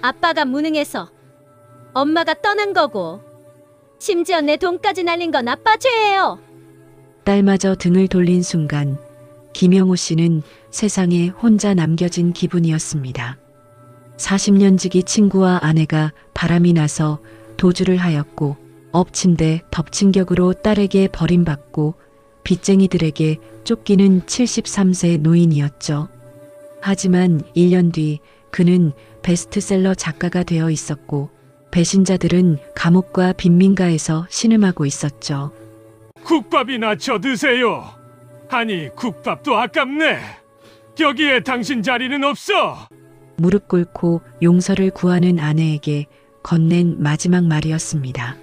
아빠가 무능해서 엄마가 떠난 거고, 심지어 내 돈까지 날린 건 아빠 죄예요. 딸마저 등을 돌린 순간 김영호 씨는 세상에 혼자 남겨진 기분이었습니다. 40년 지기 친구와 아내가 바람이 나서 도주를 하였고, 엎친 데 덮친 격으로 딸에게 버림받고 빚쟁이들에게 쫓기는 73세 노인이었죠. 하지만 1년 뒤 그는 베스트셀러 작가가 되어 있었고, 배신자들은 감옥과 빈민가에서 신음하고 있었죠. 국밥이나 쳐 드세요. 아니, 국밥도 아깝네. 여기에 당신 자리는 없어. 무릎 꿇고 용서를 구하는 아내에게 건넨 마지막 말이었습니다.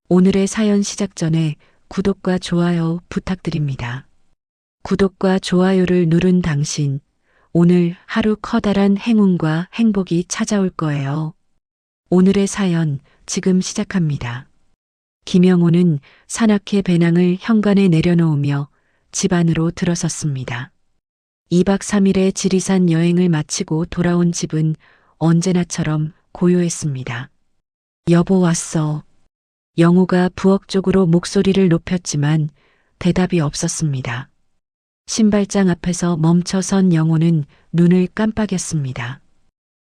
오늘의 사연 시작 전에 구독과 좋아요 부탁드립니다. 구독과 좋아요를 누른 당신, 오늘 하루 커다란 행운과 행복이 찾아올 거예요. 오늘의 사연 지금 시작합니다. 김영호는 산악회 배낭을 현관에 내려놓으며 집 안으로 들어섰습니다. 2박 3일의 지리산 여행을 마치고 돌아온 집은 언제나처럼 고요했습니다. 여보 왔어. 영호가 부엌 쪽으로 목소리를 높였지만 대답이 없었습니다. 신발장 앞에서 멈춰선 영호는 눈을 깜빡였습니다.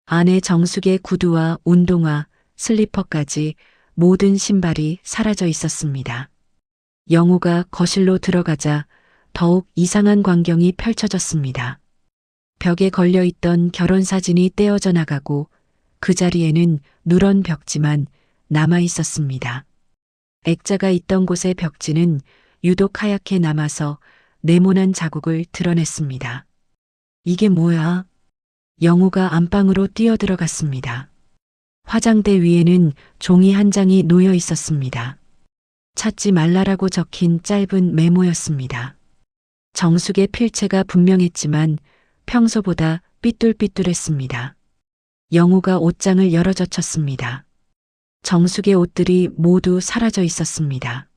아내 정숙의 구두와 운동화, 슬리퍼까지 모든 신발이 사라져 있었습니다. 영호가 거실로 들어가자 더욱 이상한 광경이 펼쳐졌습니다. 벽에 걸려있던 결혼사진이 떼어져 나가고 그 자리에는 누런 벽지만 남아 있었습니다. 액자가 있던 곳의 벽지는 유독 하얗게 남아서 네모난 자국을 드러냈습니다. 이게 뭐야? 영호가 안방으로 뛰어들어갔습니다. 화장대 위에는 종이 한 장이 놓여 있었습니다. 찾지 말라라고 적힌 짧은 메모였습니다. 정숙의 필체가 분명했지만 평소보다 삐뚤삐뚤했습니다. 영호가 옷장을 열어젖혔습니다. 정숙의 옷들이 모두 사라져 있었습니다.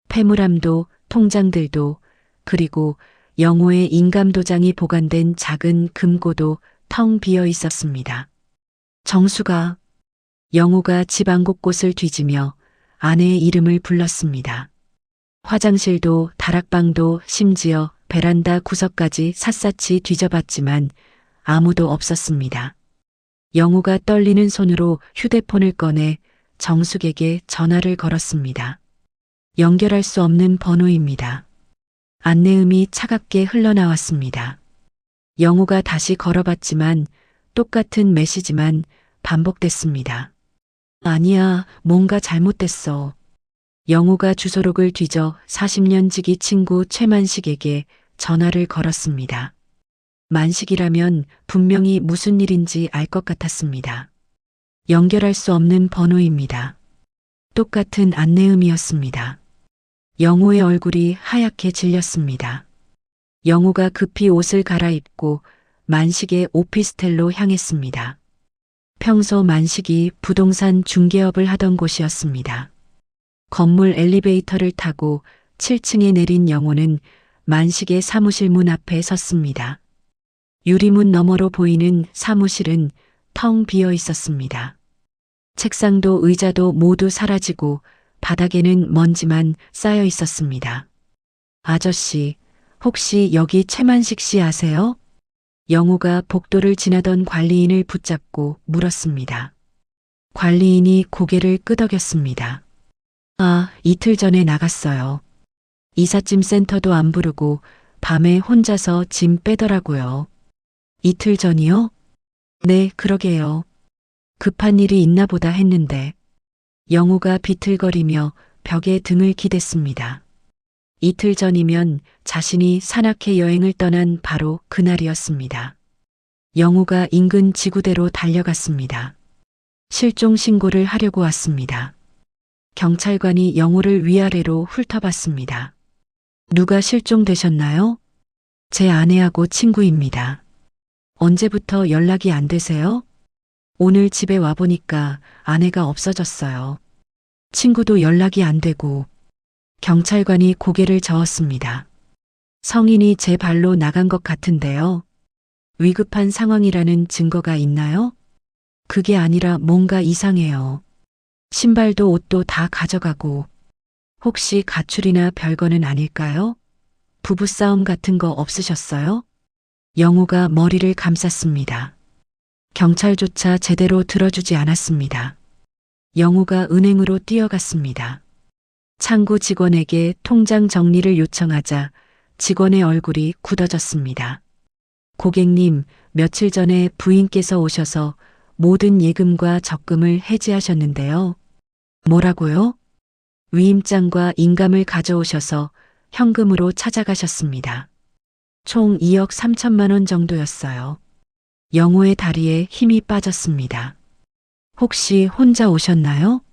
폐물함도 통장들도, 그리고 영호의 인감도장이 보관된 작은 금고도 텅 비어 있었습니다. 정수가, 영호가 집 안 곳곳을 뒤지며 아내의 이름을 불렀습니다. 화장실도 다락방도 심지어 베란다 구석까지 샅샅이 뒤져봤지만 아무도 없었습니다. 영호가 떨리는 손으로 휴대폰을 꺼내 정숙에게 전화를 걸었습니다. 연결할 수 없는 번호입니다. 안내음이 차갑게 흘러나왔습니다. 영호가 다시 걸어봤지만 똑같은 메시지만 반복됐습니다. 아니야, 뭔가 잘못됐어. 영호가 주소록을 뒤져 40년 지기 친구 최만식에게 전화를 걸었습니다. 만식이라면 분명히 무슨 일인지 알 것 같았습니다. 연결할 수 없는 번호입니다. 똑같은 안내음이었습니다. 영호의 얼굴이 하얗게 질렸습니다. 영호가 급히 옷을 갈아입고 만식의 오피스텔로 향했습니다. 평소 만식이 부동산 중개업을 하던 곳이었습니다. 건물 엘리베이터를 타고 7층에 내린 영호는 만식의 사무실 문 앞에 섰습니다. 유리문 너머로 보이는 사무실은 텅 비어 있었습니다. 책상도 의자도 모두 사라지고 바닥에는 먼지만 쌓여 있었습니다. 아저씨, 혹시 여기 최만식 씨 아세요? 영호가 복도를 지나던 관리인을 붙잡고 물었습니다. 관리인이 고개를 끄덕였습니다. 아, 이틀 전에 나갔어요. 이삿짐 센터도 안 부르고 밤에 혼자서 짐 빼더라고요. 이틀 전이요? 네, 그러게요. 급한 일이 있나 보다 했는데. 영호가 비틀거리며 벽에 등을 기댔습니다. 이틀 전이면 자신이 산악회 여행을 떠난 바로 그날이었습니다. 영호가 인근 지구대로 달려갔습니다. 실종 신고를 하려고 왔습니다. 경찰관이 영호를 위아래로 훑어봤습니다. 누가 실종되셨나요? 제 아내하고 친구입니다. 언제부터 연락이 안 되세요? 오늘 집에 와보니까 아내가 없어졌어요. 친구도 연락이 안 되고. 경찰관이 고개를 저었습니다. 성인이 제 발로 나간 것 같은데요. 위급한 상황이라는 증거가 있나요? 그게 아니라 뭔가 이상해요. 신발도 옷도 다 가져가고. 혹시 가출이나 별거는 아닐까요? 부부싸움 같은 거 없으셨어요? 영호가 머리를 감쌌습니다. 경찰조차 제대로 들어주지 않았습니다. 영호가 은행으로 뛰어갔습니다. 창구 직원에게 통장 정리를 요청하자 직원의 얼굴이 굳어졌습니다. 고객님, 며칠 전에 부인께서 오셔서 모든 예금과 적금을 해지하셨는데요. 뭐라고요? 위임장과 인감을 가져오셔서 현금으로 찾아가셨습니다. 총 2억 3천만 원 정도였어요. 영호의 다리에 힘이 빠졌습니다. 혹시 혼자 오셨나요?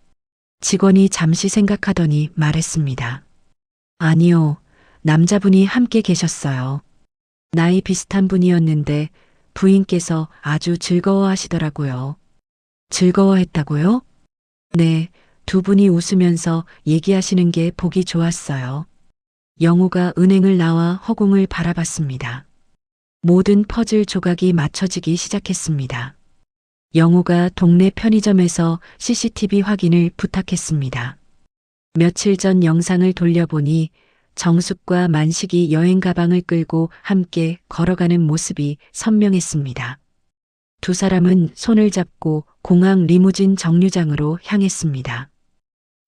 직원이 잠시 생각하더니 말했습니다. 아니요, 남자분이 함께 계셨어요. 나이 비슷한 분이었는데 부인께서 아주 즐거워하시더라고요. 즐거워했다고요? 네, 두 분이 웃으면서 얘기하시는 게 보기 좋았어요. 영호가 은행을 나와 허공을 바라봤습니다. 모든 퍼즐 조각이 맞춰지기 시작했습니다. 영호가 동네 편의점에서 CCTV 확인을 부탁했습니다. 며칠 전 영상을 돌려보니 정숙과 만식이 여행 가방을 끌고 함께 걸어가는 모습이 선명했습니다. 두 사람은 손을 잡고 공항 리무진 정류장으로 향했습니다.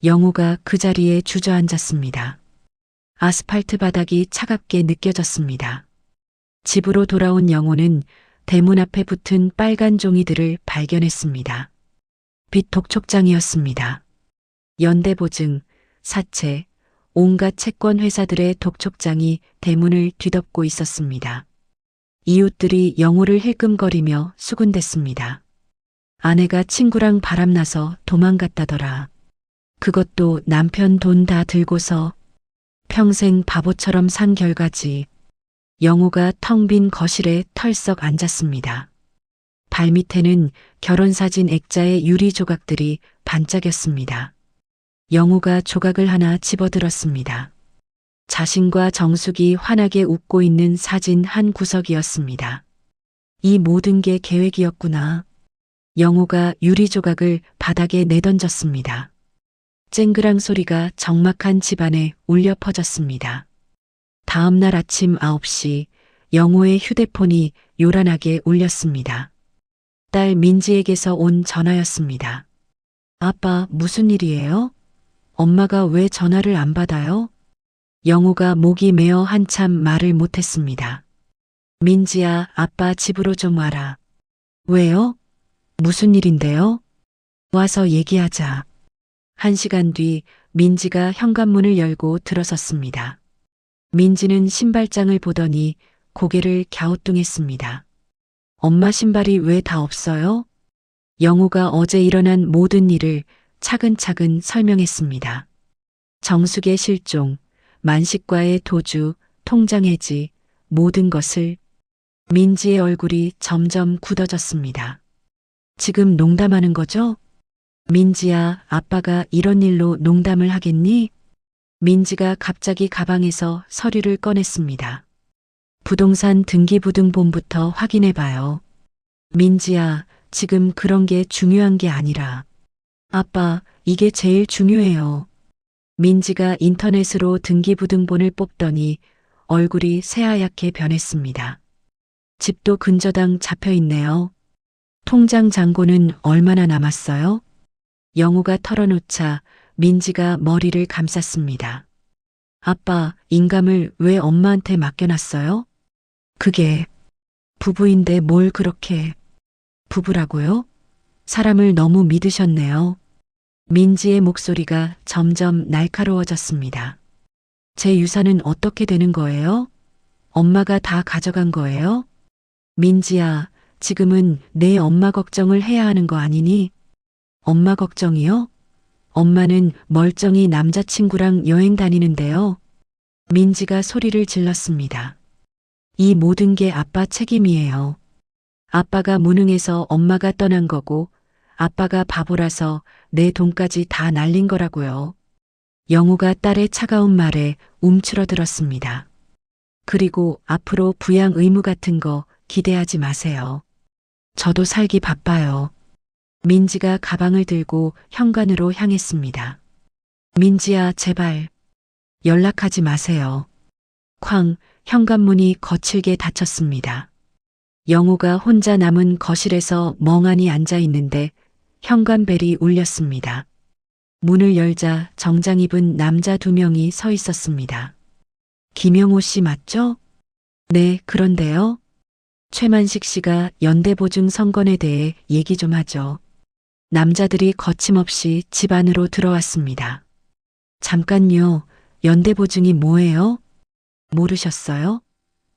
영호가 그 자리에 주저앉았습니다. 아스팔트 바닥이 차갑게 느껴졌습니다. 집으로 돌아온 영호는 대문 앞에 붙은 빨간 종이들을 발견했습니다. 빚 독촉장이었습니다. 연대보증, 사채, 온갖 채권 회사들의 독촉장이 대문을 뒤덮고 있었습니다. 이웃들이 영호를 힐끔거리며 수군댔습니다. 아내가 친구랑 바람나서 도망갔다더라. 그것도 남편 돈 다 들고서 평생 바보처럼 산 결과지. 영호가 텅 빈 거실에 털썩 앉았습니다. 발밑에는 결혼사진 액자의 유리 조각들이 반짝였습니다. 영호가 조각을 하나 집어들었습니다. 자신과 정숙이 환하게 웃고 있는 사진 한 구석이었습니다. 이 모든 게 계획이었구나. 영호가 유리 조각을 바닥에 내던졌습니다. 쨍그랑 소리가 적막한 집안에 울려 퍼졌습니다. 다음 날 아침 9시 영호의 휴대폰이 요란하게 울렸습니다. 딸 민지에게서 온 전화였습니다. 아빠, 무슨 일이에요? 엄마가 왜 전화를 안 받아요? 영호가 목이 메어 한참 말을 못했습니다. 민지야, 아빠 집으로 좀 와라. 왜요? 무슨 일인데요? 와서 얘기하자. 1시간 뒤 민지가 현관문을 열고 들어섰습니다. 민지는 신발장을 보더니 고개를 갸우뚱했습니다. 엄마 신발이 왜 다 없어요? 영호가 어제 일어난 모든 일을 차근차근 설명했습니다. 정숙의 실종, 만식과의 도주, 통장 해지, 모든 것을. 민지의 얼굴이 점점 굳어졌습니다. 지금 농담하는 거죠? 민지야, 아빠가 이런 일로 농담을 하겠니? 민지가 갑자기 가방에서 서류를 꺼냈습니다. 부동산 등기부등본부터 확인해봐요. 민지야, 지금 그런 게 중요한 게 아니라. 아빠, 이게 제일 중요해요. 민지가 인터넷으로 등기부등본을 뽑더니 얼굴이 새하얗게 변했습니다. 집도 근저당 잡혀 있네요. 통장 잔고는 얼마나 남았어요? 영호가 털어놓자 민지가 머리를 감쌌습니다. 아빠, 인감을 왜 엄마한테 맡겨놨어요? 그게 부부인데 뭘 그렇게. 부부라고요? 사람을 너무 믿으셨네요. 민지의 목소리가 점점 날카로워졌습니다. 제 유산은 어떻게 되는 거예요? 엄마가 다 가져간 거예요? 민지야, 지금은 내 엄마 걱정을 해야 하는 거 아니니? 엄마 걱정이요? 엄마는 멀쩡히 남자친구랑 여행 다니는데요. 민지가 소리를 질렀습니다. 이 모든 게 아빠 책임이에요. 아빠가 무능해서 엄마가 떠난 거고 아빠가 바보라서 내 돈까지 다 날린 거라고요. 영호가 딸의 차가운 말에 움츠러들었습니다. 그리고 앞으로 부양 의무 같은 거 기대하지 마세요. 저도 살기 바빠요. 민지가 가방을 들고 현관으로 향했습니다. 민지야, 제발. 연락하지 마세요. 쾅, 현관문이 거칠게 닫혔습니다. 영호가 혼자 남은 거실에서 멍하니 앉아 있는데 현관벨이 울렸습니다. 문을 열자 정장 입은 남자 2명이 서 있었습니다. 김영호 씨 맞죠? 네, 그런데요. 최만식 씨가 연대보증 선건에 대해 얘기 좀 하죠. 남자들이 거침없이 집 안으로 들어왔습니다. 잠깐요, 연대보증이 뭐예요? 모르셨어요?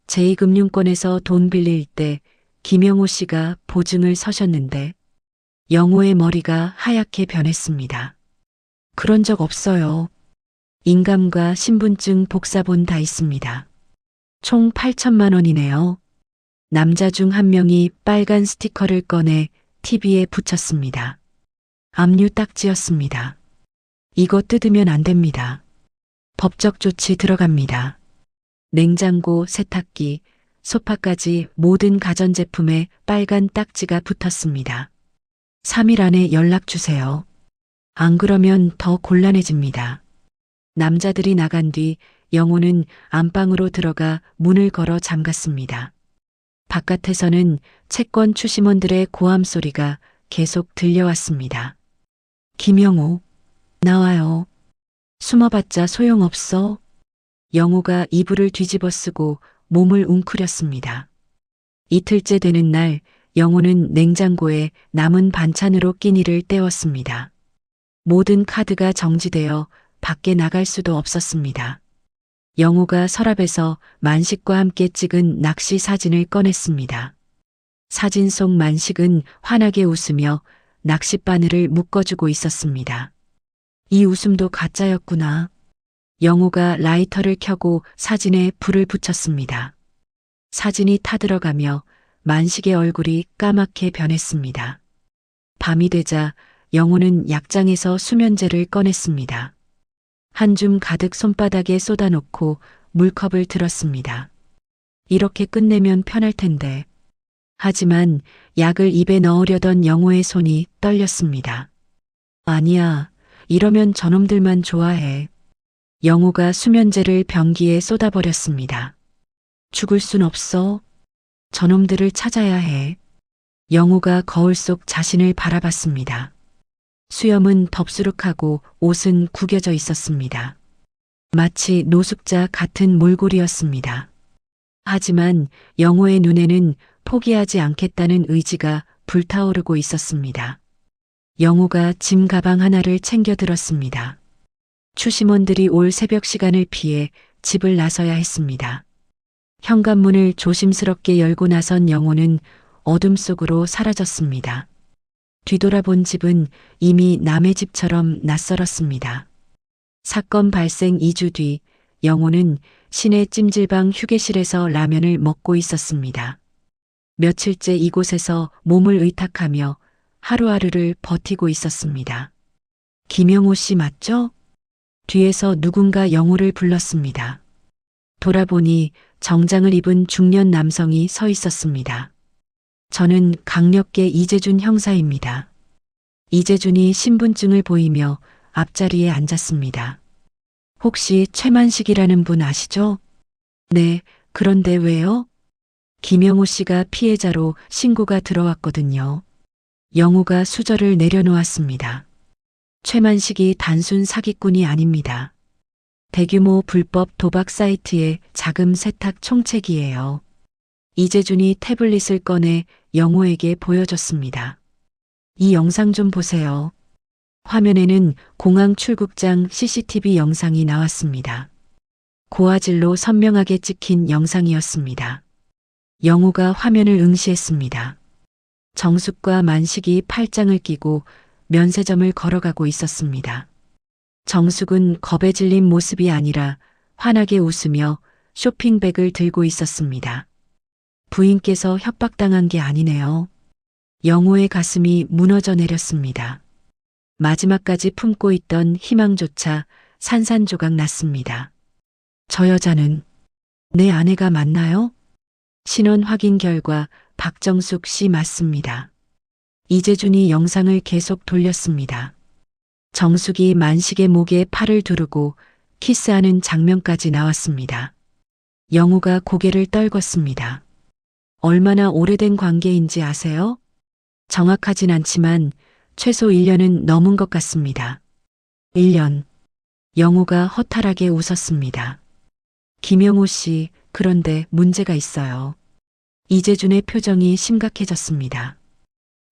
제2금융권에서 돈 빌릴 때 김영호 씨가 보증을 서셨는데 영호의 머리가 하얗게 변했습니다. 그런 적 없어요. 인감과 신분증 복사본 다 있습니다. 총 8천만 원이네요. 남자 중 한 명이 빨간 스티커를 꺼내 TV에 붙였습니다. 압류 딱지였습니다. 이거 뜯으면 안 됩니다. 법적 조치 들어갑니다. 냉장고, 세탁기, 소파까지 모든 가전제품에 빨간 딱지가 붙었습니다. 3일 안에 연락 주세요. 안 그러면 더 곤란해집니다. 남자들이 나간 뒤 영호는 안방으로 들어가 문을 걸어 잠갔습니다. 바깥에서는 채권 추심원들의 고함 소리가 계속 들려왔습니다. 김영호, 나와요. 숨어봤자 소용없어. 영호가 이불을 뒤집어 쓰고 몸을 웅크렸습니다. 이틀째 되는 날 영호는 냉장고에 남은 반찬으로 끼니를 때웠습니다. 모든 카드가 정지되어 밖에 나갈 수도 없었습니다. 영호가 서랍에서 만식과 함께 찍은 낚시 사진을 꺼냈습니다. 사진 속 만식은 환하게 웃으며 낚싯바늘을 묶어주고 있었습니다. 이 웃음도 가짜였구나. 영호가 라이터를 켜고 사진에 불을 붙였습니다. 사진이 타들어가며 만식의 얼굴이 까맣게 변했습니다. 밤이 되자 영호는 약장에서 수면제를 꺼냈습니다. 한 줌 가득 손바닥에 쏟아놓고 물컵을 들었습니다. 이렇게 끝내면 편할 텐데. 하지만 약을 입에 넣으려던 영호의 손이 떨렸습니다. 아니야, 이러면 저놈들만 좋아해. 영호가 수면제를 변기에 쏟아버렸습니다. 죽을 순 없어. 저놈들을 찾아야 해. 영호가 거울 속 자신을 바라봤습니다. 수염은 덥수룩하고 옷은 구겨져 있었습니다. 마치 노숙자 같은 몰골이었습니다. 하지만 영호의 눈에는 포기하지 않겠다는 의지가 불타오르고 있었습니다. 영호가 짐 가방 하나를 챙겨 들었습니다. 추심원들이 올 새벽 시간을 피해 집을 나서야 했습니다. 현관문을 조심스럽게 열고 나선 영호는 어둠 속으로 사라졌습니다. 뒤돌아본 집은 이미 남의 집처럼 낯설었습니다. 사건 발생 2주 뒤 영호는 시내 찜질방 휴게실에서 라면을 먹고 있었습니다. 며칠째 이곳에서 몸을 의탁하며 하루하루를 버티고 있었습니다. 김영호 씨 맞죠? 뒤에서 누군가 영호를 불렀습니다. 돌아보니 정장을 입은 중년 남성이 서 있었습니다. 저는 강력계 이재준 형사입니다. 이재준이 신분증을 보이며 앞자리에 앉았습니다. 혹시 최만식이라는 분 아시죠? 네, 그런데 왜요? 김영호 씨가 피해자로 신고가 들어왔거든요. 영호가 수저를 내려놓았습니다. 최만식이 단순 사기꾼이 아닙니다. 대규모 불법 도박 사이트의 자금 세탁 총책이에요. 이재준이 태블릿을 꺼내 영호에게 보여줬습니다. 이 영상 좀 보세요. 화면에는 공항 출국장 CCTV 영상이 나왔습니다. 고화질로 선명하게 찍힌 영상이었습니다. 영호가 화면을 응시했습니다. 정숙과 만식이 팔짱을 끼고 면세점을 걸어가고 있었습니다. 정숙은 겁에 질린 모습이 아니라 환하게 웃으며 쇼핑백을 들고 있었습니다. 부인께서 협박당한 게 아니네요. 영호의 가슴이 무너져 내렸습니다. 마지막까지 품고 있던 희망조차 산산조각 났습니다. 저 여자는 내 아내가 맞나요? 신원 확인 결과 박정숙 씨 맞습니다. 이재준이 영상을 계속 돌렸습니다. 정숙이 만식의 목에 팔을 두르고 키스하는 장면까지 나왔습니다. 영우가 고개를 떨궜습니다. 얼마나 오래된 관계인지 아세요? 정확하진 않지만 최소 1년은 넘은 것 같습니다. 1년. 영우가 허탈하게 웃었습니다. 김영호 씨, 그런데 문제가 있어요. 이재준의 표정이 심각해졌습니다.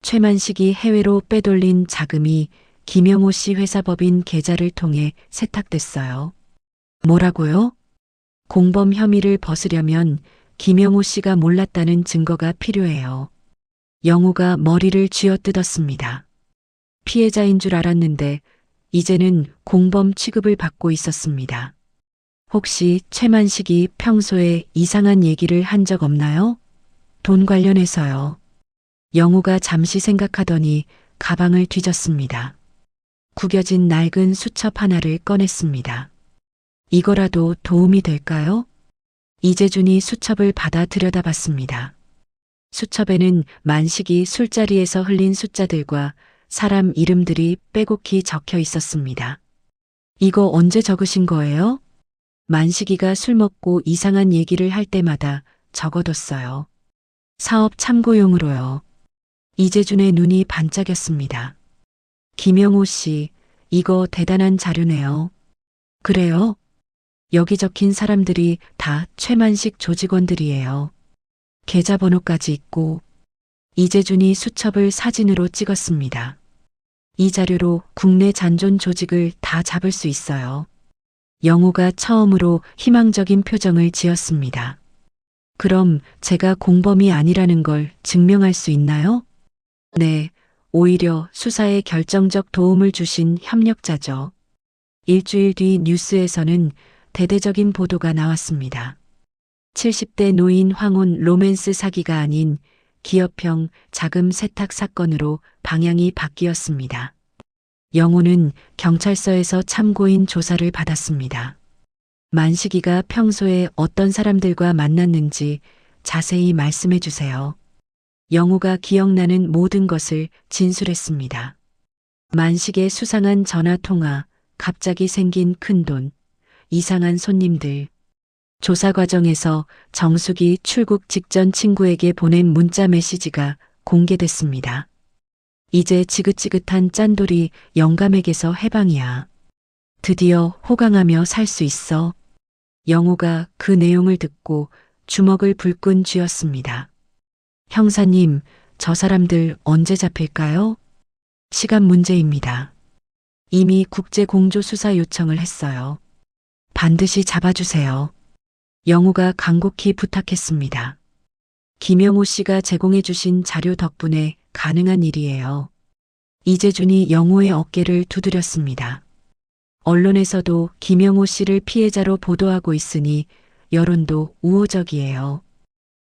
최만식이 해외로 빼돌린 자금이 김영호 씨 회사 법인 계좌를 통해 세탁됐어요. 뭐라고요? 공범 혐의를 벗으려면 김영호 씨가 몰랐다는 증거가 필요해요. 영우가 머리를 쥐어뜯었습니다. 피해자인 줄 알았는데 이제는 공범 취급을 받고 있었습니다. 혹시 최만식이 평소에 이상한 얘기를 한 적 없나요? 돈 관련해서요. 영우가 잠시 생각하더니 가방을 뒤졌습니다. 구겨진 낡은 수첩 하나를 꺼냈습니다. 이거라도 도움이 될까요? 이재준이 수첩을 받아 들여다봤습니다. 수첩에는 만식이 술자리에서 흘린 숫자들과 사람 이름들이 빼곡히 적혀 있었습니다. 이거 언제 적으신 거예요? 만식이가 술 먹고 이상한 얘기를 할 때마다 적어뒀어요. 사업 참고용으로요. 이재준의 눈이 반짝였습니다. 김영호 씨, 이거 대단한 자료네요. 그래요? 여기 적힌 사람들이 다 최만식 조직원들이에요. 계좌번호까지 있고. 이재준이 수첩을 사진으로 찍었습니다. 이 자료로 국내 잔존 조직을 다 잡을 수 있어요. 영우가 처음으로 희망적인 표정을 지었습니다. 그럼 제가 공범이 아니라는 걸 증명할 수 있나요? 네, 오히려 수사에 결정적 도움을 주신 협력자죠. 일주일 뒤 뉴스에서는 대대적인 보도가 나왔습니다. 70대 노인 황혼 로맨스 사기가 아닌 기업형 자금 세탁 사건으로 방향이 바뀌었습니다. 영우는 경찰서에서 참고인 조사를 받았습니다. 만식이가 평소에 어떤 사람들과 만났는지 자세히 말씀해 주세요. 영우가 기억나는 모든 것을 진술했습니다. 만식의 수상한 전화 통화, 갑자기 생긴 큰돈, 이상한 손님들. 조사 과정에서 정숙이 출국 직전 친구에게 보낸 문자 메시지가 공개됐습니다. 이제 지긋지긋한 짠돌이 영감에게서 해방이야. 드디어 호강하며 살 수 있어. 영우가 그 내용을 듣고 주먹을 불끈 쥐었습니다. 형사님, 저 사람들 언제 잡힐까요? 시간 문제입니다. 이미 국제공조수사 요청을 했어요. 반드시 잡아주세요. 영우가 간곡히 부탁했습니다. 김영호 씨가 제공해 주신 자료 덕분에 가능한 일이에요. 이재준이 영우의 어깨를 두드렸습니다. 언론에서도 김영호 씨를 피해자로 보도하고 있으니 여론도 우호적이에요.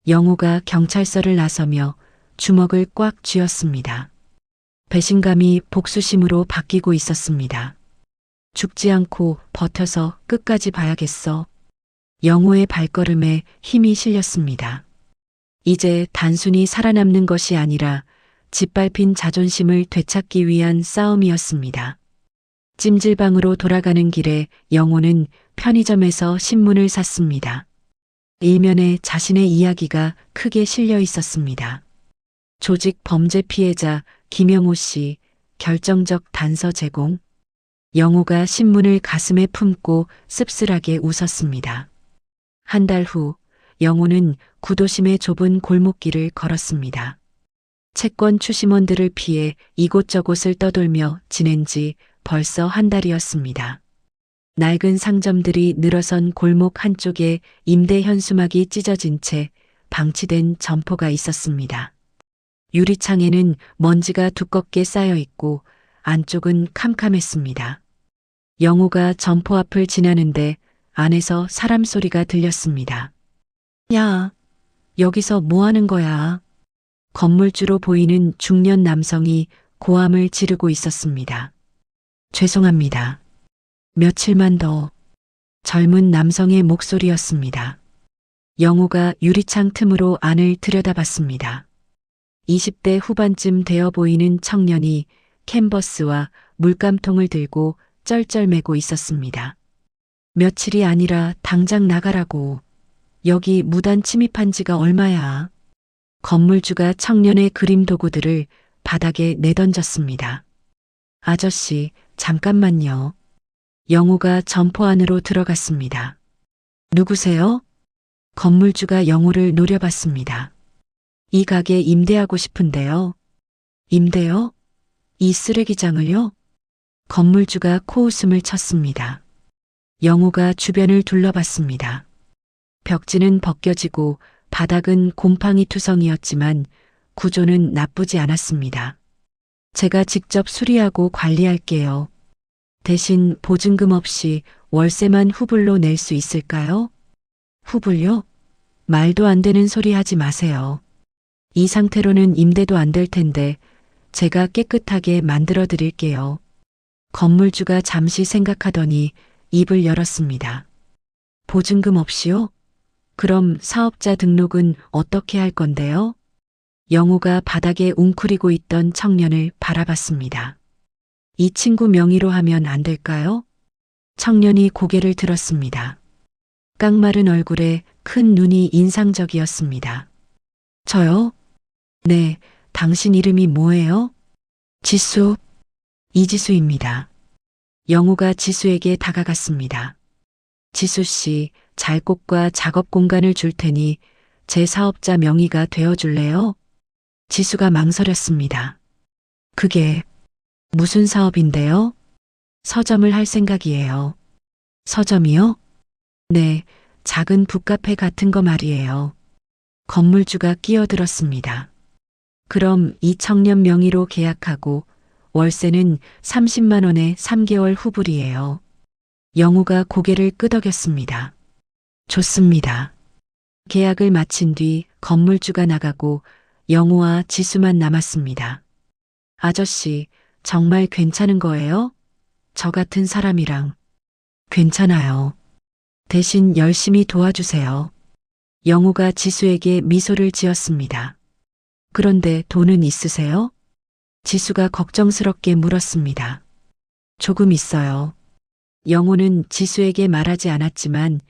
영우가 경찰서를 나서며 주먹을 꽉 쥐었습니다. 배신감이 복수심으로 바뀌고 있었습니다. 죽지 않고 버텨서 끝까지 봐야겠어. 영우의 발걸음에 힘이 실렸습니다. 이제 단순히 살아남는 것이 아니라 짓밟힌 자존심을 되찾기 위한 싸움이었습니다. 찜질방으로 돌아가는 길에 영우는 편의점에서 신문을 샀습니다. 일면에 자신의 이야기가 크게 실려 있었습니다. 조직 범죄 피해자 김영호 씨 결정적 단서 제공. 영우가 신문을 가슴에 품고 씁쓸하게 웃었습니다. 한 달 후 영우는 구도심의 좁은 골목길을 걸었습니다. 채권 추심원들을 피해 이곳저곳을 떠돌며 지낸 지 벌써 한 달이었습니다. 낡은 상점들이 늘어선 골목 한쪽에 임대 현수막이 찢어진 채 방치된 점포가 있었습니다. 유리창에는 먼지가 두껍게 쌓여 있고 안쪽은 캄캄했습니다. 영우가 점포 앞을 지나는데 안에서 사람 소리가 들렸습니다. 야, 여기서 뭐 하는 거야? 건물주로 보이는 중년 남성이 고함을 지르고 있었습니다. 죄송합니다. 며칠만 더. 젊은 남성의 목소리였습니다. 영우가 유리창 틈으로 안을 들여다봤습니다. 20대 후반쯤 되어 보이는 청년이 캔버스와 물감통을 들고 쩔쩔매고 있었습니다. 며칠이 아니라 당장 나가라고. 여기 무단 침입한 지가 얼마야. 건물주가 청년의 그림 도구들을 바닥에 내던졌습니다. 아저씨, 잠깐만요. 영우가 점포 안으로 들어갔습니다. 누구세요? 건물주가 영우를 노려봤습니다. 이 가게 임대하고 싶은데요. 임대요? 이 쓰레기장을요? 건물주가 코웃음을 쳤습니다. 영우가 주변을 둘러봤습니다. 벽지는 벗겨지고 바닥은 곰팡이 투성이었지만 구조는 나쁘지 않았습니다. 제가 직접 수리하고 관리할게요. 대신 보증금 없이 월세만 후불로 낼 수 있을까요? 후불요? 말도 안 되는 소리 하지 마세요. 이 상태로는 임대도 안 될 텐데 제가 깨끗하게 만들어 드릴게요. 건물주가 잠시 생각하더니 입을 열었습니다. 보증금 없이요? 그럼 사업자 등록은 어떻게 할 건데요? 영우가 바닥에 웅크리고 있던 청년을 바라봤습니다. 이 친구 명의로 하면 안 될까요? 청년이 고개를 들었습니다. 깡마른 얼굴에 큰 눈이 인상적이었습니다. 저요? 네, 당신 이름이 뭐예요? 지수. 이지수입니다. 영우가 지수에게 다가갔습니다. 지수 씨, 잘곡과 작업 공간을 줄 테니 제 사업자 명의가 되어줄래요? 지수가 망설였습니다. 그게 무슨 사업인데요? 서점을 할 생각이에요. 서점이요? 네, 작은 북카페 같은 거 말이에요. 건물주가 끼어들었습니다. 그럼 이 청년 명의로 계약하고 월세는 30만 원에 3개월 후불이에요. 영우가 고개를 끄덕였습니다. 좋습니다. 계약을 마친 뒤 건물주가 나가고 영우와 지수만 남았습니다. 아저씨, 정말 괜찮은 거예요? 저 같은 사람이랑. 괜찮아요. 대신 열심히 도와주세요. 영우가 지수에게 미소를 지었습니다. 그런데 돈은 있으세요? 지수가 걱정스럽게 물었습니다. 조금 있어요. 영우는 지수에게 말하지 않았지만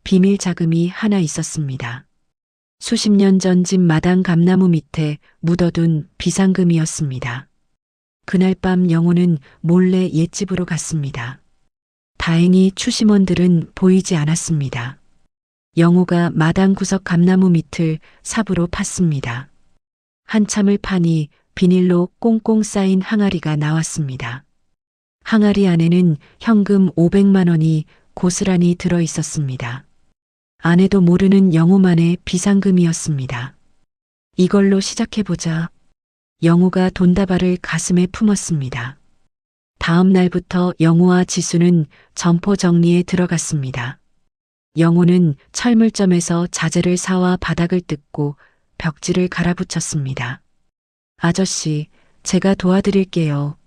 비밀 자금이 하나 있었습니다. 수십 년 전 집 마당 감나무 밑에 묻어둔 비상금이었습니다. 그날 밤 영우는 몰래 옛집으로 갔습니다. 다행히 추심원들은 보이지 않았습니다. 영우가 마당 구석 감나무 밑을 삽으로 팠습니다. 한참을 파니 비닐로 꽁꽁 쌓인 항아리가 나왔습니다. 항아리 안에는 현금 500만 원이 고스란히 들어 있었습니다. 아내도 모르는 영우만의 비상금이었습니다. 이걸로 시작해보자. 영우가 돈다발을 가슴에 품었습니다. 다음 날부터 영우와 지수는 점포 정리에 들어갔습니다. 영우는 철물점에서 자재를 사와 바닥을 뜯고 벽지를 갈아붙였습니다. 아저씨, 제가 도와드릴게요.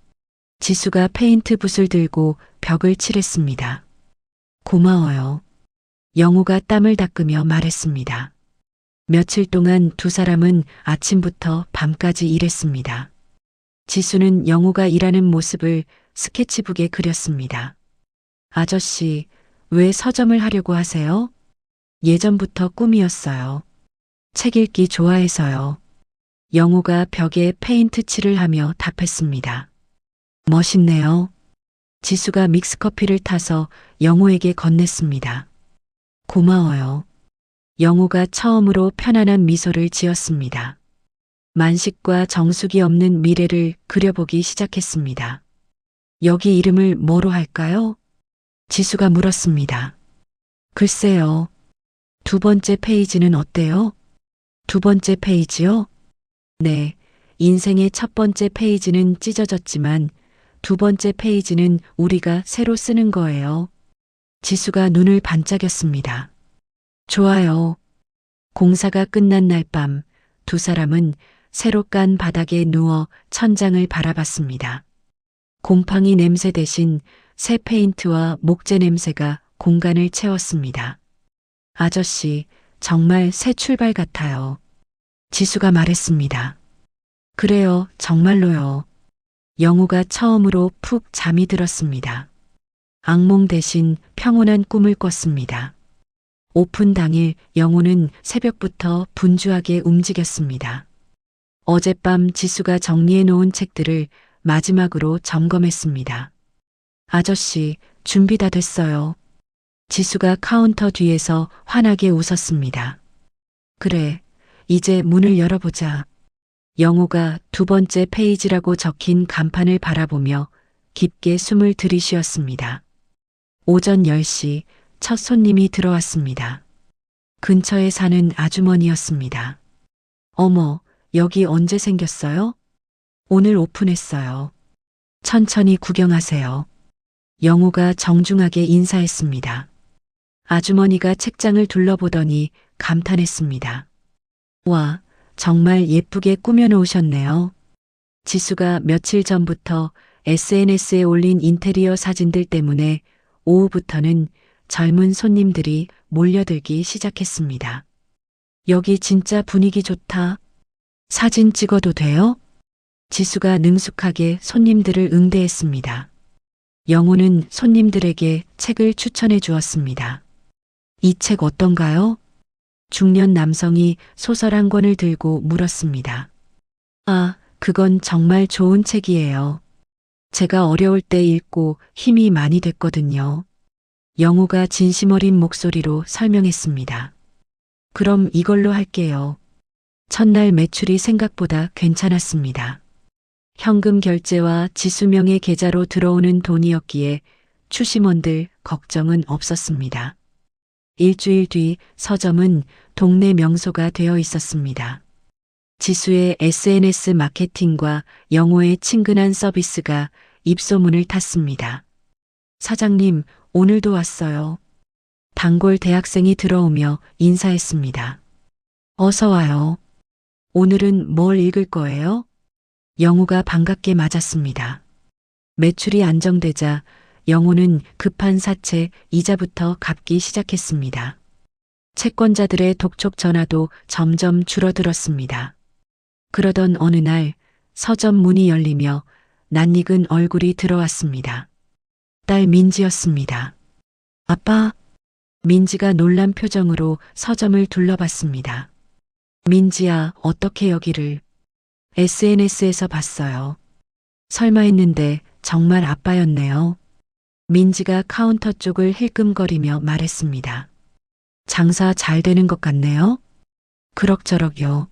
지수가 페인트 붓을 들고 벽을 칠했습니다. 고마워요. 영우가 땀을 닦으며 말했습니다. 며칠 동안 두 사람은 아침부터 밤까지 일했습니다. 지수는 영우가 일하는 모습을 스케치북에 그렸습니다. 아저씨, 왜 서점을 하려고 하세요? 예전부터 꿈이었어요. 책 읽기 좋아해서요. 영우가 벽에 페인트 칠을 하며 답했습니다. 멋있네요. 지수가 믹스커피를 타서 영우에게 건넸습니다. 고마워요. 영우가 처음으로 편안한 미소를 지었습니다. 만식과 정숙이 없는 미래를 그려보기 시작했습니다. 여기 이름을 뭐로 할까요? 지수가 물었습니다. 글쎄요. 두 번째 페이지는 어때요? 두 번째 페이지요? 네. 인생의 첫 번째 페이지는 찢어졌지만 두 번째 페이지는 우리가 새로 쓰는 거예요. 지수가 눈을 반짝였습니다. 좋아요. 공사가 끝난 날 밤 두 사람은 새로 깐 바닥에 누워 천장을 바라봤습니다. 곰팡이 냄새 대신 새 페인트와 목재 냄새가 공간을 채웠습니다. 아저씨, 정말 새 출발 같아요. 지수가 말했습니다. 그래요, 정말로요. 영우가 처음으로 푹 잠이 들었습니다. 악몽 대신 평온한 꿈을 꿨습니다. 오픈 당일 영우는 새벽부터 분주하게 움직였습니다. 어젯밤 지수가 정리해 놓은 책들을 마지막으로 점검했습니다. 아저씨, 준비 다 됐어요. 지수가 카운터 뒤에서 환하게 웃었습니다. 그래, 이제 문을 열어보자. 영우가 두 번째 페이지라고 적힌 간판을 바라보며 깊게 숨을 들이쉬었습니다. 오전 10시 첫 손님이 들어왔습니다. 근처에 사는 아주머니였습니다. 어머, 여기 언제 생겼어요? 오늘 오픈했어요. 천천히 구경하세요. 영우가 정중하게 인사했습니다. 아주머니가 책장을 둘러보더니 감탄했습니다. 와, 정말 예쁘게 꾸며놓으셨네요. 지수가 며칠 전부터 SNS에 올린 인테리어 사진들 때문에 오후부터는 젊은 손님들이 몰려들기 시작했습니다. 여기 진짜 분위기 좋다. 사진 찍어도 돼요? 지수가 능숙하게 손님들을 응대했습니다. 영우는 손님들에게 책을 추천해 주었습니다. 이 책 어떤가요? 중년 남성이 소설 한 권을 들고 물었습니다. 아, 그건 정말 좋은 책이에요. 제가 어려울 때 읽고 힘이 많이 됐거든요. 영우가 진심 어린 목소리로 설명했습니다. 그럼 이걸로 할게요. 첫날 매출이 생각보다 괜찮았습니다. 현금 결제와 지수명의 계좌로 들어오는 돈이었기에 추심원들 걱정은 없었습니다. 일주일 뒤 서점은 동네 명소가 되어 있었습니다. 지수의 SNS 마케팅과 영호의 친근한 서비스가 입소문을 탔습니다. 사장님, 오늘도 왔어요. 단골 대학생이 들어오며 인사했습니다. 어서 와요. 오늘은 뭘 읽을 거예요? 영우가 반갑게 맞았습니다. 매출이 안정되자 영우는 급한 사채 이자부터 갚기 시작했습니다. 채권자들의 독촉 전화도 점점 줄어들었습니다. 그러던 어느 날 서점 문이 열리며 낯익은 얼굴이 들어왔습니다. 딸 민지였습니다. 아빠, 민지가 놀란 표정으로 서점을 둘러봤습니다. 민지야, 어떻게 여기를? SNS에서 봤어요. 설마 했는데 정말 아빠였네요. 민지가 카운터 쪽을 힐끔거리며 말했습니다. 장사 잘 되는 것 같네요. 그럭저럭요.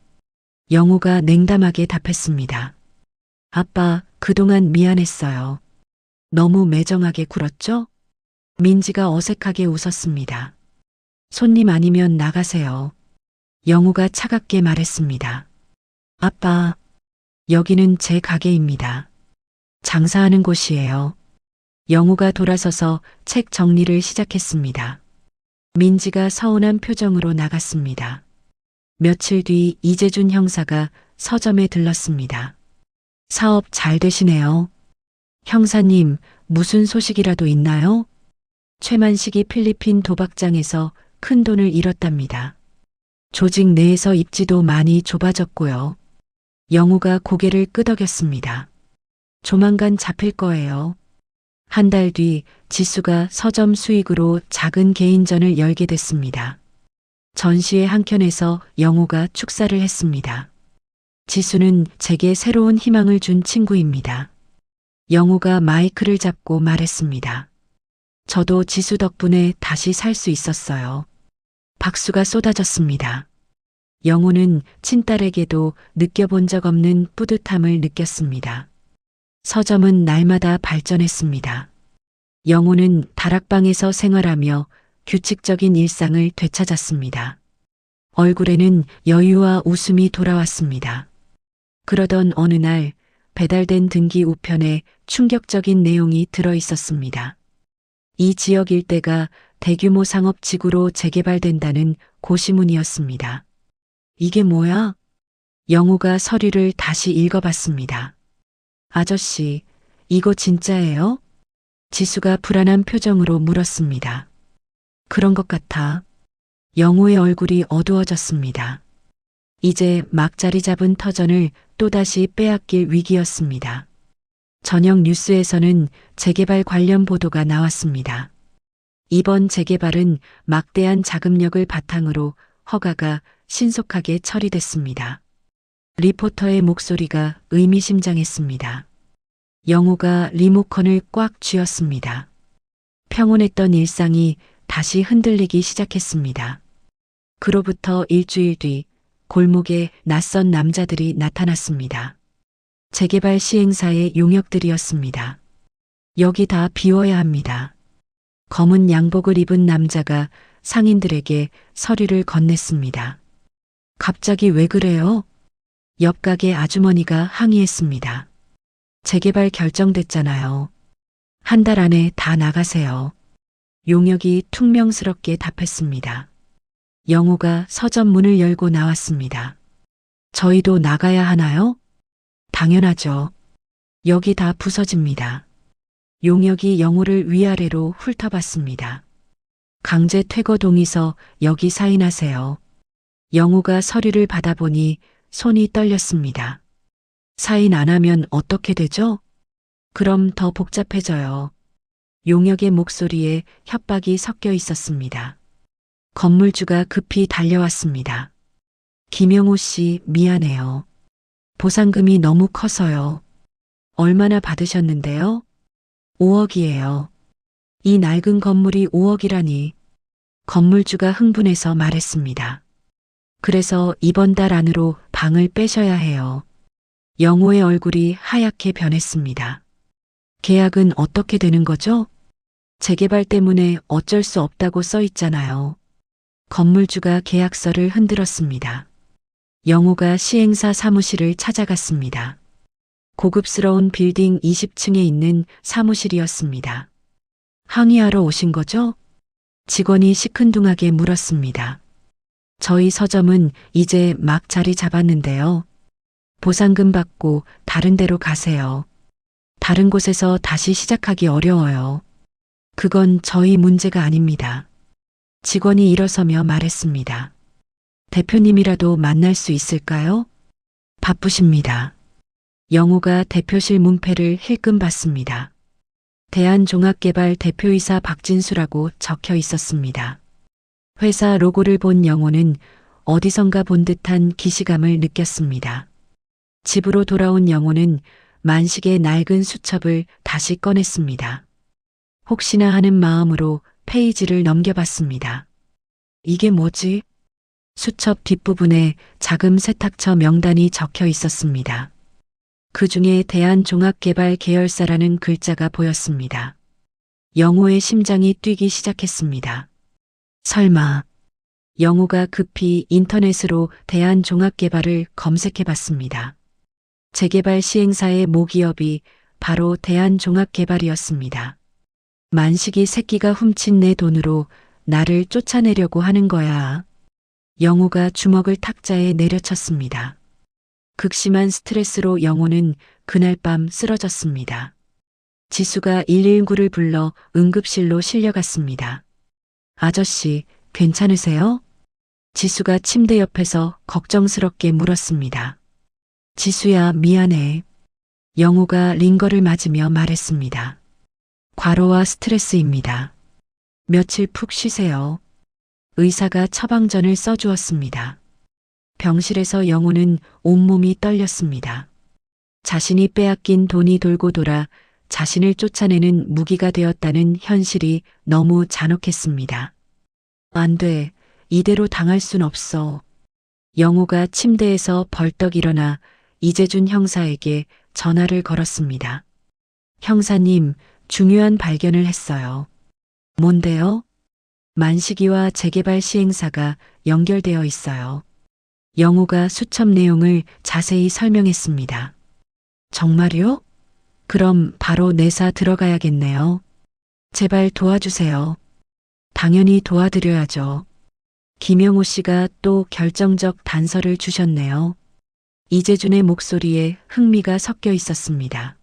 영우가 냉담하게 답했습니다. 아빠, 그동안 미안했어요. 너무 매정하게 굴었죠? 민지가 어색하게 웃었습니다. 손님 아니면 나가세요. 영우가 차갑게 말했습니다. 아빠, 여기는 제 가게입니다. 장사하는 곳이에요. 영우가 돌아서서 책 정리를 시작했습니다. 민지가 서운한 표정으로 나갔습니다. 며칠 뒤 이재준 형사가 서점에 들렀습니다. 사업 잘 되시네요. 형사님, 무슨 소식이라도 있나요? 최만식이 필리핀 도박장에서 큰 돈을 잃었답니다. 조직 내에서 입지도 많이 좁아졌고요. 영우가 고개를 끄덕였습니다. 조만간 잡힐 거예요. 한 달 뒤 지수가 서점 수익으로 작은 개인전을 열게 됐습니다. 전시회 한켠에서 영우가 축사를 했습니다. 지수는 제게 새로운 희망을 준 친구입니다. 영우가 마이크를 잡고 말했습니다. 저도 지수 덕분에 다시 살 수 있었어요. 박수가 쏟아졌습니다. 영우는 친딸에게도 느껴본 적 없는 뿌듯함을 느꼈습니다. 서점은 날마다 발전했습니다. 영우는 다락방에서 생활하며 규칙적인 일상을 되찾았습니다. 얼굴에는 여유와 웃음이 돌아왔습니다. 그러던 어느 날 배달된 등기 우편에 충격적인 내용이 들어 있었습니다. 이 지역 일대가 대규모 상업지구로 재개발된다는 고시문이었습니다. 이게 뭐야? 영우가 서류를 다시 읽어봤습니다. 아저씨, 이거 진짜예요? 지수가 불안한 표정으로 물었습니다. 그런 것 같아. 영우의 얼굴이 어두워졌습니다. 이제 막 자리 잡은 터전을 또다시 빼앗길 위기였습니다. 저녁 뉴스에서는 재개발 관련 보도가 나왔습니다. 이번 재개발은 막대한 자금력을 바탕으로 허가가 신속하게 처리됐습니다. 리포터의 목소리가 의미심장했습니다. 영호가 리모컨을 꽉 쥐었습니다. 평온했던 일상이 다시 흔들리기 시작했습니다. 그로부터 일주일 뒤 골목에 낯선 남자들이 나타났습니다. 재개발 시행사의 용역들이었습니다. 여기 다 비워야 합니다. 검은 양복을 입은 남자가 상인들에게 서류를 건넸습니다. 갑자기 왜 그래요? 옆 가게 아주머니가 항의했습니다. 재개발 결정됐잖아요. 한 달 안에 다 나가세요. 용역이 퉁명스럽게 답했습니다. 영호가 서점 문을 열고 나왔습니다. 저희도 나가야 하나요? 당연하죠. 여기 다 부서집니다. 용역이 영호를 위아래로 훑어봤습니다. 강제 퇴거 동의서 여기 사인하세요. 영호가 서류를 받아보니 손이 떨렸습니다. 사인 안 하면 어떻게 되죠? 그럼 더 복잡해져요. 용역의 목소리에 협박이 섞여 있었습니다. 건물주가 급히 달려왔습니다. 김영호 씨, 미안해요. 보상금이 너무 커서요. 얼마나 받으셨는데요? 5억이에요. 이 낡은 건물이 5억이라니. 건물주가 흥분해서 말했습니다. 그래서 이번 달 안으로 방을 빼셔야 해요. 영호의 얼굴이 하얗게 변했습니다. 계약은 어떻게 되는 거죠? 재개발 때문에 어쩔 수 없다고 써 있잖아요. 건물주가 계약서를 흔들었습니다. 영호가 시행사 사무실을 찾아갔습니다. 고급스러운 빌딩 20층에 있는 사무실이었습니다. 항의하러 오신 거죠? 직원이 시큰둥하게 물었습니다. 저희 서점은 이제 막 자리 잡았는데요. 보상금 받고 다른 데로 가세요. 다른 곳에서 다시 시작하기 어려워요. 그건 저희 문제가 아닙니다. 직원이 일어서며 말했습니다. 대표님이라도 만날 수 있을까요? 바쁘십니다. 영호가 대표실 문패를 힐끔 봤습니다. 대한종합개발 대표이사 박진수라고 적혀 있었습니다. 회사 로고를 본 영호는 어디선가 본 듯한 기시감을 느꼈습니다. 집으로 돌아온 영호는 만식의 낡은 수첩을 다시 꺼냈습니다. 혹시나 하는 마음으로 페이지를 넘겨봤습니다. 이게 뭐지? 수첩 뒷부분에 자금 세탁처 명단이 적혀 있었습니다. 그 중에 대한종합개발 계열사라는 글자가 보였습니다. 영호의 심장이 뛰기 시작했습니다. 설마. 영호가 급히 인터넷으로 대한종합개발을 검색해봤습니다. 재개발 시행사의 모기업이 바로 대한종합개발이었습니다. 만식이 새끼가 훔친 내 돈으로 나를 쫓아내려고 하는 거야. 영호가 주먹을 탁자에 내려쳤습니다. 극심한 스트레스로 영호는 그날 밤 쓰러졌습니다. 지수가 119를 불러 응급실로 실려갔습니다. 아저씨, 괜찮으세요? 지수가 침대 옆에서 걱정스럽게 물었습니다. 지수야, 미안해. 영호가 링거를 맞으며 말했습니다. 과로와 스트레스입니다. 며칠 푹 쉬세요. 의사가 처방전을 써주었습니다. 병실에서 영호는 온몸이 떨렸습니다. 자신이 빼앗긴 돈이 돌고 돌아 자신을 쫓아내는 무기가 되었다는 현실이 너무 잔혹했습니다. 안 돼. 이대로 당할 순 없어. 영호가 침대에서 벌떡 일어나 이재준 형사에게 전화를 걸었습니다. 형사님, 중요한 발견을 했어요. 뭔데요? 만식이와 재개발 시행사가 연결되어 있어요. 영호가 수첩 내용을 자세히 설명했습니다. 정말요? 그럼 바로 내사 들어가야겠네요. 제발 도와주세요. 당연히 도와드려야죠. 김영호 씨가 또 결정적 단서를 주셨네요. 이재준의 목소리에 흥미가 섞여 있었습니다.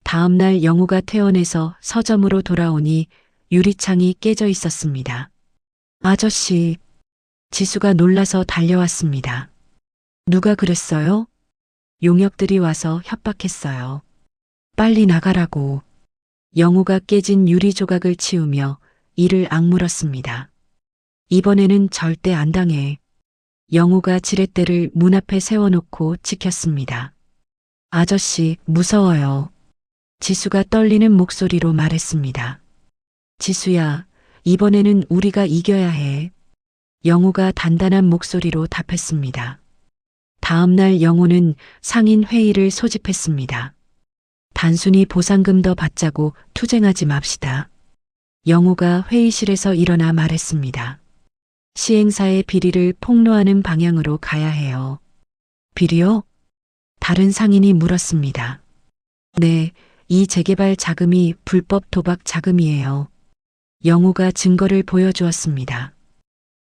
다음 날 영호가 퇴원해서 서점으로 돌아오니 유리창이 깨져 있었습니다. 아저씨, 지수가 놀라서 달려왔습니다. 누가 그랬어요? 용역들이 와서 협박했어요. 빨리 나가라고. 영호가 깨진 유리 조각을 치우며 이를 악물었습니다. 이번에는 절대 안 당해. 영호가 지렛대를 문 앞에 세워놓고 지켰습니다. 아저씨, 무서워요. 지수가 떨리는 목소리로 말했습니다. 지수야, 이번에는 우리가 이겨야 해. 영호가 단단한 목소리로 답했습니다. 다음 날 영호는 상인 회의를 소집했습니다. 단순히 보상금 더 받자고 투쟁하지 맙시다. 영호가 회의실에서 일어나 말했습니다. 시행사의 비리를 폭로하는 방향으로 가야 해요. 비리요? 다른 상인이 물었습니다. 네, 이 재개발 자금이 불법 도박 자금이에요. 영호가 증거를 보여주었습니다.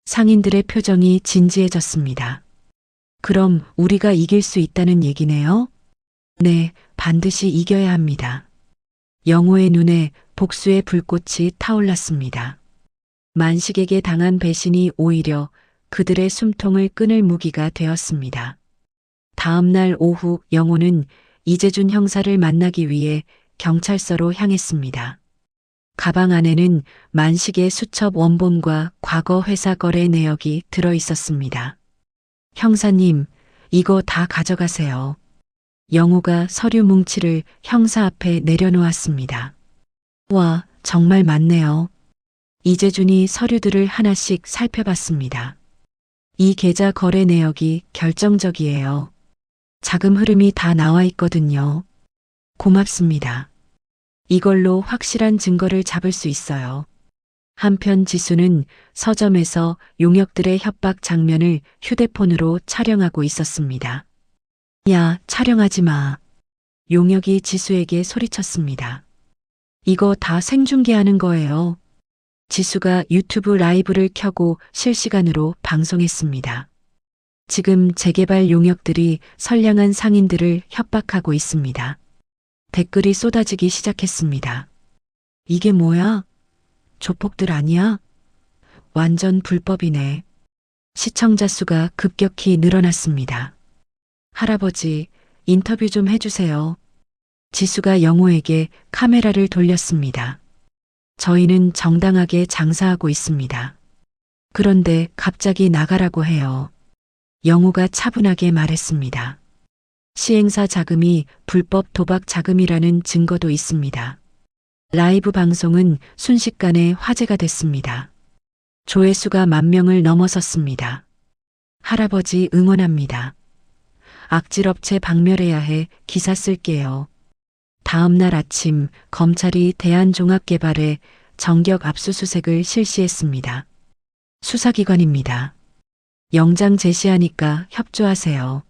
상인들의 표정이 진지해졌습니다. 그럼 우리가 이길 수 있다는 얘기네요? 네, 반드시 이겨야 합니다. 영호의 눈에 복수의 불꽃이 타올랐습니다. 만식에게 당한 배신이 오히려 그들의 숨통을 끊을 무기가 되었습니다. 다음 날 오후 영호는 이재준 형사를 만나기 위해 경찰서로 향했습니다. 가방 안에는 만식의 수첩 원본과 과거 회사 거래 내역이 들어 있었습니다. 형사님, 이거 다 가져가세요. 영호가 서류 뭉치를 형사 앞에 내려놓았습니다. 와, 정말 많네요. 이재준이 서류들을 하나씩 살펴봤습니다. 이 계좌 거래 내역이 결정적이에요. 자금 흐름이 다 나와 있거든요. 고맙습니다. 이걸로 확실한 증거를 잡을 수 있어요. 한편 지수는 서점에서 용역들의 협박 장면을 휴대폰으로 촬영하고 있었습니다. 야, 촬영하지 마. 용역이 지수에게 소리쳤습니다. 이거 다 생중계하는 거예요. 지수가 유튜브 라이브를 켜고 실시간으로 방송했습니다. 지금 재개발 용역들이 선량한 상인들을 협박하고 있습니다. 댓글이 쏟아지기 시작했습니다. 이게 뭐야? 조폭들 아니야? 완전 불법이네. 시청자 수가 급격히 늘어났습니다. 할아버지, 인터뷰 좀 해주세요. 지수가 영호에게 카메라를 돌렸습니다. 저희는 정당하게 장사하고 있습니다. 그런데 갑자기 나가라고 해요. 영호가 차분하게 말했습니다. 시행사 자금이 불법 도박 자금이라는 증거도 있습니다. 라이브 방송은 순식간에 화제가 됐습니다. 조회수가 10,000명을 넘어섰습니다. 할아버지 응원합니다. 악질업체 박멸해야 해 기사 쓸게요. 다음 날 아침 검찰이 대한종합개발에 정격 압수수색을 실시했습니다. 수사기관입니다. 영장 제시하니까 협조하세요.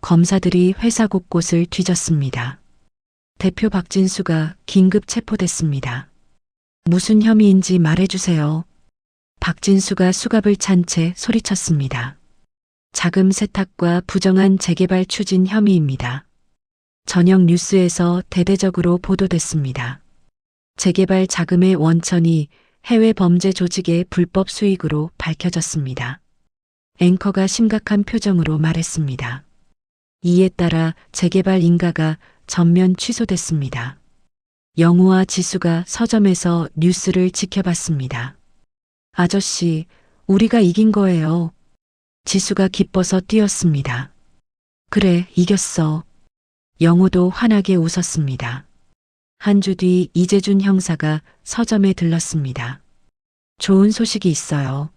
검사들이 회사 곳곳을 뒤졌습니다. 대표 박진수가 긴급 체포됐습니다. 무슨 혐의인지 말해주세요. 박진수가 수갑을 찬 채 소리쳤습니다. 자금 세탁과 부정한 재개발 추진 혐의입니다. 저녁 뉴스에서 대대적으로 보도됐습니다. 재개발 자금의 원천이 해외 범죄 조직의 불법 수익으로 밝혀졌습니다. 앵커가 심각한 표정으로 말했습니다. 이에 따라 재개발 인가가 전면 취소됐습니다. 영호와 지수가 서점에서 뉴스를 지켜봤습니다. 아저씨, 우리가 이긴 거예요. 지수가 기뻐서 뛰었습니다. 그래, 이겼어. 영호도 환하게 웃었습니다. 한 주 뒤 이재준 형사가 서점에 들렀습니다. 좋은 소식이 있어요.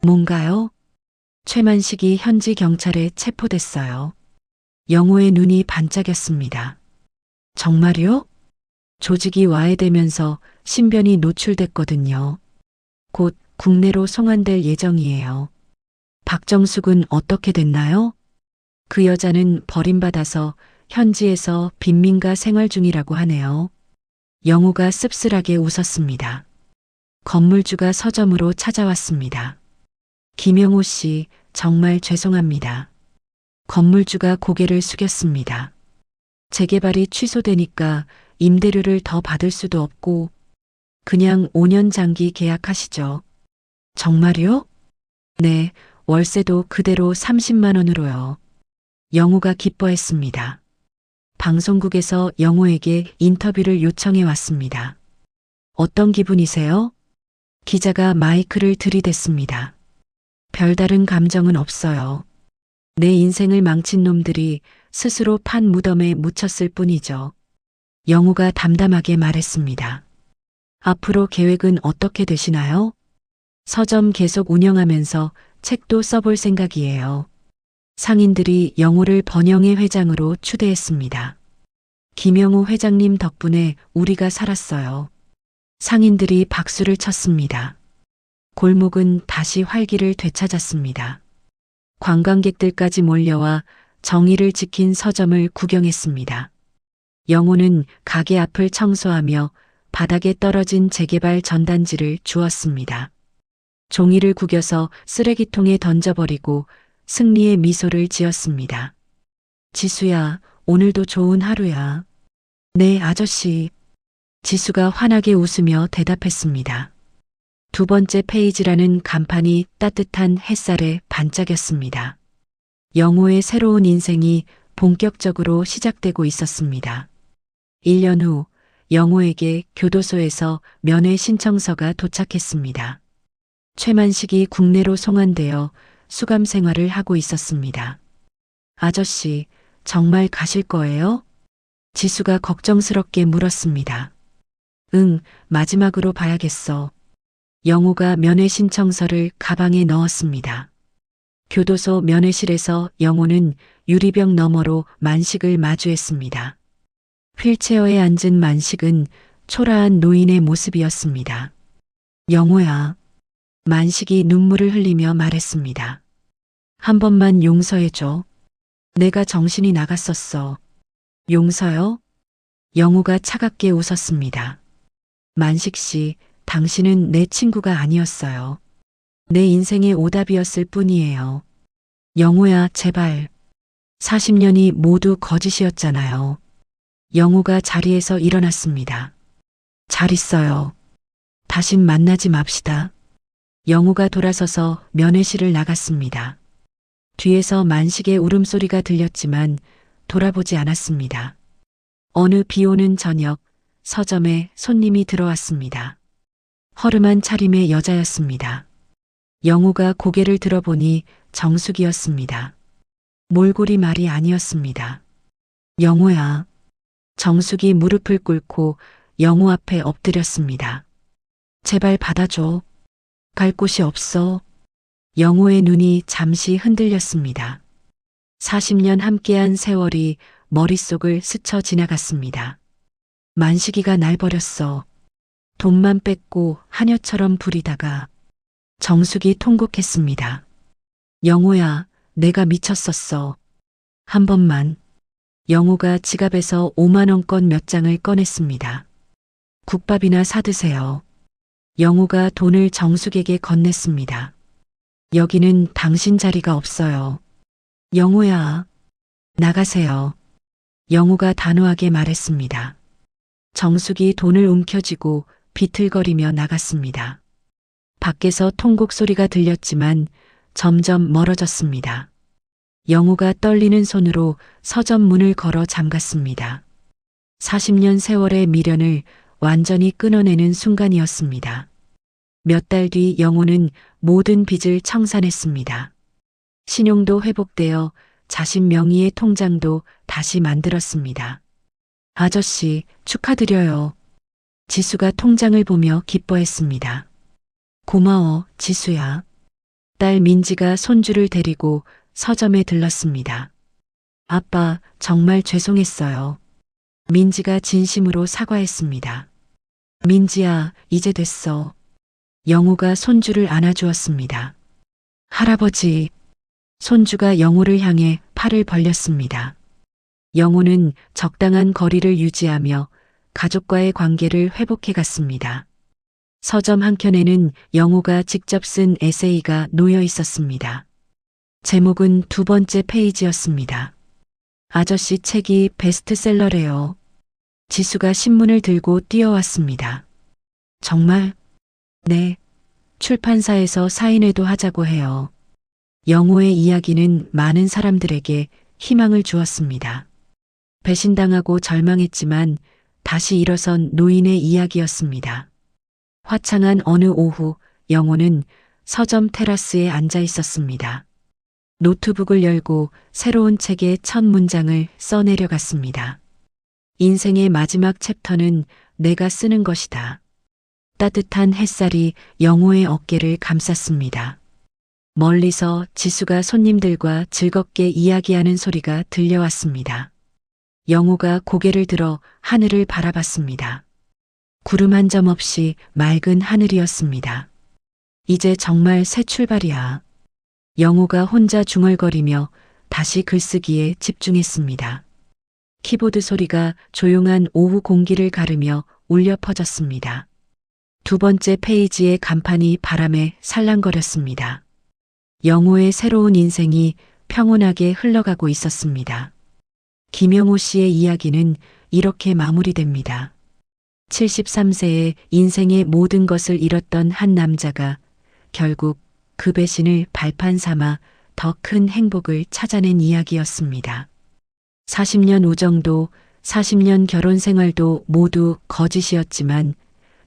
뭔가요? 최만식이 현지 경찰에 체포됐어요. 영호의 눈이 반짝였습니다. 정말요? 조직이 와해되면서 신변이 노출됐거든요. 곧 국내로 송환될 예정이에요. 박정숙은 어떻게 됐나요? 그 여자는 버림받아서 현지에서 빈민가 생활 중이라고 하네요. 영호가 씁쓸하게 웃었습니다. 건물주가 서점으로 찾아왔습니다. 김영호 씨, 정말 죄송합니다. 건물주가 고개를 숙였습니다. 재개발이 취소되니까 임대료를 더 받을 수도 없고 그냥 5년 장기 계약하시죠. 정말요? 네, 월세도 그대로 30만 원으로요. 영호가 기뻐했습니다. 방송국에서 영호에게 인터뷰를 요청해 왔습니다. 어떤 기분이세요? 기자가 마이크를 들이댔습니다. 별다른 감정은 없어요. 내 인생을 망친 놈들이 스스로 판 무덤에 묻혔을 뿐이죠. 영호가 담담하게 말했습니다. 앞으로 계획은 어떻게 되시나요? 서점 계속 운영하면서 책도 써볼 생각이에요. 상인들이 영호를 번영의 회장으로 추대했습니다. 김영호 회장님 덕분에 우리가 살았어요. 상인들이 박수를 쳤습니다. 골목은 다시 활기를 되찾았습니다. 관광객들까지 몰려와 정의를 지킨 서점을 구경했습니다. 영호는 가게 앞을 청소하며 바닥에 떨어진 재개발 전단지를 주웠습니다. 종이를 구겨서 쓰레기통에 던져버리고 승리의 미소를 지었습니다. 지수야, 오늘도 좋은 하루야. 네, 아저씨. 지수가 환하게 웃으며 대답했습니다. 두 번째 페이지라는 간판이 따뜻한 햇살에 반짝였습니다. 영호의 새로운 인생이 본격적으로 시작되고 있었습니다. 1년 후 영호에게 교도소에서 면회 신청서가 도착했습니다. 최만식이 국내로 송환되어 수감 생활을 하고 있었습니다. 아저씨, 정말 가실 거예요? 지수가 걱정스럽게 물었습니다. 응, 마지막으로 봐야겠어. 영호가 면회 신청서를 가방에 넣었습니다. 교도소 면회실에서 영호는 유리병 너머로 만식을 마주했습니다. 휠체어에 앉은 만식은 초라한 노인의 모습이었습니다. 영호야. 만식이 눈물을 흘리며 말했습니다. 한 번만 용서해줘. 내가 정신이 나갔었어. 용서요? 영호가 차갑게 웃었습니다. 만식 씨, 당신은 내 친구가 아니었어요. 내 인생의 오답이었을 뿐이에요. 영호야, 제발. 40년이 모두 거짓이었잖아요. 영호가 자리에서 일어났습니다. 잘 있어요. 다신 만나지 맙시다. 영호가 돌아서서 면회실을 나갔습니다. 뒤에서 만식의 울음소리가 들렸지만 돌아보지 않았습니다. 어느 비오는 저녁, 서점에 손님이 들어왔습니다. 허름한 차림의 여자였습니다. 영호가 고개를 들어보니 정숙이었습니다. 몰골이 말이 아니었습니다. 영호야. 정숙이 무릎을 꿇고 영호 앞에 엎드렸습니다. 제발 받아줘. 갈 곳이 없어. 영호의 눈이 잠시 흔들렸습니다. 40년 함께한 세월이 머릿속을 스쳐 지나갔습니다. 만식이가 날 버렸어. 돈만 뺏고 하녀처럼 부리다가. 정숙이 통곡했습니다. 영호야, 내가 미쳤었어. 한 번만. 영호가 지갑에서 5만 원권 몇 장을 꺼냈습니다. 국밥이나 사드세요. 영호가 돈을 정숙에게 건넸습니다. 여기는 당신 자리가 없어요. 영호야, 나가세요. 영호가 단호하게 말했습니다. 정숙이 돈을 움켜쥐고 비틀거리며 나갔습니다. 밖에서 통곡 소리가 들렸지만 점점 멀어졌습니다. 영호가 떨리는 손으로 서점 문을 걸어 잠갔습니다. 40년 세월의 미련을 완전히 끊어내는 순간이었습니다. 몇 달 뒤 영호는 모든 빚을 청산했습니다. 신용도 회복되어 자신 명의의 통장도 다시 만들었습니다. 아저씨, 축하드려요. 지수가 통장을 보며 기뻐했습니다. 고마워, 지수야. 딸 민지가 손주를 데리고 서점에 들렀습니다. 아빠, 정말 죄송했어요. 민지가 진심으로 사과했습니다. 민지야, 이제 됐어. 영호가 손주를 안아주었습니다. 할아버지. 손주가 영호를 향해 팔을 벌렸습니다. 영호는 적당한 거리를 유지하며 가족과의 관계를 회복해 갔습니다. 서점 한켠에는 영호가 직접 쓴 에세이가 놓여 있었습니다. 제목은 두 번째 페이지였습니다. 아저씨 책이 베스트셀러래요. 지수가 신문을 들고 뛰어왔습니다. 정말? 네. 출판사에서 사인회도 하자고 해요. 영호의 이야기는 많은 사람들에게 희망을 주었습니다. 배신당하고 절망했지만 다시 일어선 노인의 이야기였습니다. 화창한 어느 오후 영호는 서점 테라스에 앉아 있었습니다. 노트북을 열고 새로운 책의 첫 문장을 써내려갔습니다. 인생의 마지막 챕터는 내가 쓰는 것이다. 따뜻한 햇살이 영호의 어깨를 감쌌습니다. 멀리서 지수가 손님들과 즐겁게 이야기하는 소리가 들려왔습니다. 영호가 고개를 들어 하늘을 바라봤습니다. 구름 한 점 없이 맑은 하늘이었습니다. 이제 정말 새 출발이야. 영호가 혼자 중얼거리며 다시 글쓰기에 집중했습니다. 키보드 소리가 조용한 오후 공기를 가르며 울려 퍼졌습니다. 두 번째 페이지의 간판이 바람에 살랑거렸습니다. 영호의 새로운 인생이 평온하게 흘러가고 있었습니다. 김영호 씨의 이야기는 이렇게 마무리됩니다. 73세에 인생의 모든 것을 잃었던 한 남자가 결국 그 배신을 발판 삼아 더 큰 행복을 찾아낸 이야기였습니다. 40년 우정도 40년 결혼 생활도 모두 거짓이었지만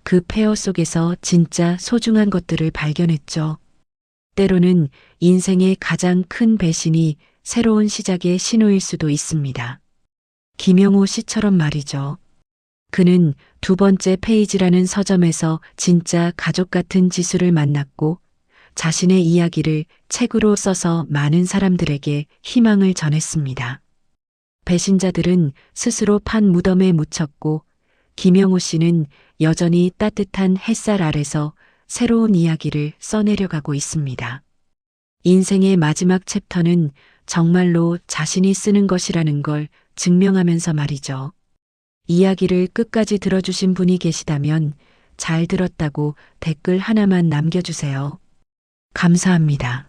그 폐허 속에서 진짜 소중한 것들을 발견했죠. 때로는 인생의 가장 큰 배신이 새로운 시작의 신호일 수도 있습니다. 김영호 씨처럼 말이죠. 그는 두 번째 페이지라는 서점에서 진짜 가족 같은 지수를 만났고 자신의 이야기를 책으로 써서 많은 사람들에게 희망을 전했습니다. 배신자들은 스스로 판 무덤에 묻혔고 김영호 씨는 여전히 따뜻한 햇살 아래서 새로운 이야기를 써내려가고 있습니다. 인생의 마지막 챕터는 정말로 자신이 쓰는 것이라는 걸 증명하면서 말이죠. 이야기를 끝까지 들어주신 분이 계시다면 잘 들었다고 댓글 하나만 남겨주세요. 감사합니다.